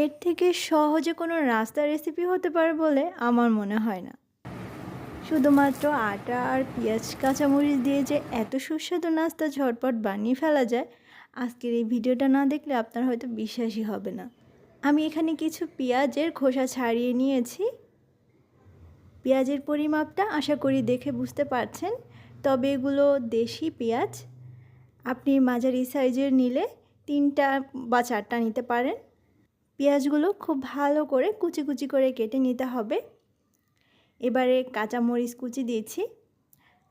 এর থেকে সহজে কোনো নাস্তা রেসিপি হতে পারে বলে আমার মনে হয় না। শুধুমাত্র আটা আর পেঁয়াজ কাঁচামরিচ দিয়ে যে এত সুস্বাদু নাস্তা ঝটপট বানিয়ে ফেলা যায়, আজকের এই ভিডিওটা না দেখলে আপনার হয়তো বিশ্বাসই হবে না। আমি এখানে কিছু পেঁয়াজের খোসা ছাড়িয়ে নিয়েছি। পেঁয়াজের পরিমাপটা আশা করি দেখে বুঝতে পারছেন, তবে এগুলো দেশি পেঁয়াজ। আপনি মাঝারি সাইজের নিলে 3টা বা 4টা নিতে পারেন। পেঁয়াজগুলো খুব ভালো করে কুচি কুচি করে কেটে নিতে হবে। এবারে কাঁচামরিচ কুচি দিয়েছি।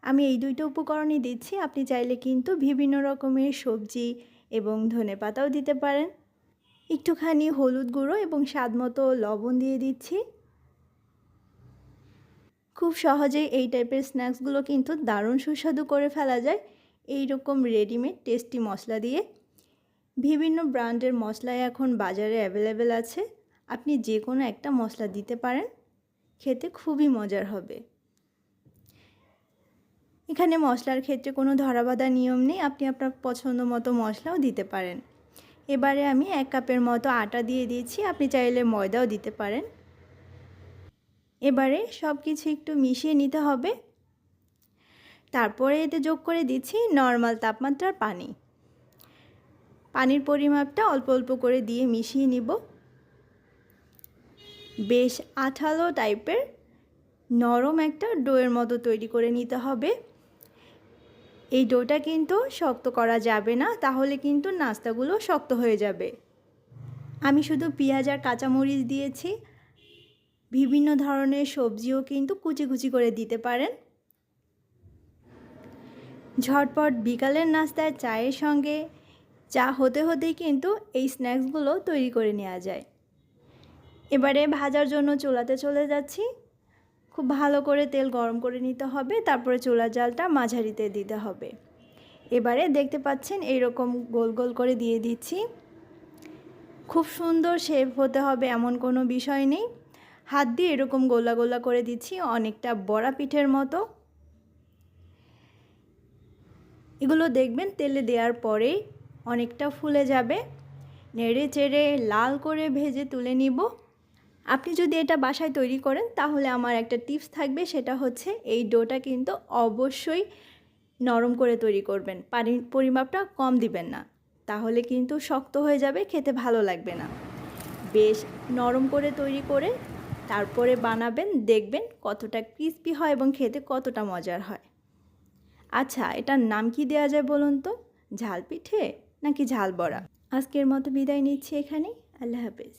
আমি এই 2টা উপকরণই দিচ্ছি, আপনি চাইলে কিন্তু বিভিন্ন রকমের সবজি এবং ধনেপাতাও দিতে পারেন। একটুখানি হলুদ গুঁড়ো এবং স্বাদমতো লবণ দিয়ে দিচ্ছি। খুব সহজেই এই টাইপের স্ন্যাক্সগুলো কিন্তু দারুণ সুস্বাদু করে ফেলা যায় এই রকম রেডিমেড টেস্টি মশলা দিয়ে। বিভিন্ন ব্র্যান্ডের মশলাই এখন বাজারে অ্যাভেলেবেল আছে, আপনি যে কোনো একটা মশলা দিতে পারেন, খেতে খুবই মজার হবে। এখানে মশলার ক্ষেত্রে কোনো ধরাবাঁধা নিয়ম নেই, আপনি আপনার পছন্দ মতো মশলাও দিতে পারেন। এবারে আমি 1 কাপের মতো আটা দিয়ে দিয়েছি, আপনি চাইলে ময়দাও দিতে পারেন। এবারে সব কিছু একটু মিশিয়ে নিতে হবে। তারপরে এতে যোগ করে দিচ্ছি নর্মাল তাপমাত্রার পানি। পানির পরিমাপটা অল্প অল্প করে দিয়ে মিশিয়ে নিব। বেশ আঠালো টাইপের নরম একটা ডোয়ের মতো তৈরি করে নিতে হবে। এই ডোটা কিন্তু শক্ত করা যাবে না, তাহলে কিন্তু নাস্তাগুলো শক্ত হয়ে যাবে। আমি শুধু পেঁয়াজ আর কাঁচামরিচ দিয়েছি, বিভিন্ন ধরনের সবজিও কিন্তু কুচি কুচি করে দিতে পারেন। ঝটপট বিকালের নাস্তায় চায়ের সঙ্গে চা হতে হতেই কিন্তু এই স্ন্যাক্সগুলো তৈরি করে নেওয়া যায়। এবারে ভাজার জন্য চুলাতে চলে যাচ্ছি। খুব ভালো করে তেল গরম করে নিতে হবে, তারপরে চুলার জালটা মাঝারিতে দিতে হবে। এবারে দেখতে পাচ্ছেন এইরকম গোল গোল করে দিয়ে দিচ্ছি। খুব সুন্দর শেপ হতে হবে এমন কোনো বিষয় নেই, হাত দিয়ে এরকম গোলা গোলা করে দিচ্ছি, অনেকটা বড়া পিঠের মতো। এগুলো দেখবেন তেলে দেওয়ার পরেই অনেকটা ফুলে যাবে। নেড়ে চেড়ে লাল করে ভেজে তুলে নিব। আপনি যদি এটা বাসায় তৈরি করেন তাহলে আমার একটা টিপস থাকবে, সেটা হচ্ছে এই ডোটা কিন্তু অবশ্যই নরম করে তৈরি করবেন, পানির পরিমাপটা কম দিবেন না, তাহলে কিন্তু শক্ত হয়ে যাবে, খেতে ভালো লাগবে না। বেশ নরম করে তৈরি করে তারপরে বানাবেন, দেখবেন কতটা ক্রিস্পি হয় এবং খেতে কতটা মজার হয়। আচ্ছা, এটার নাম কি দেওয়া যায় বলুন তো? ঝাল পিঠে নাকি ঝাল বড়া? আজকের মতো বিদায় নিচ্ছি এখানেই। আল্লাহ হাফেজ।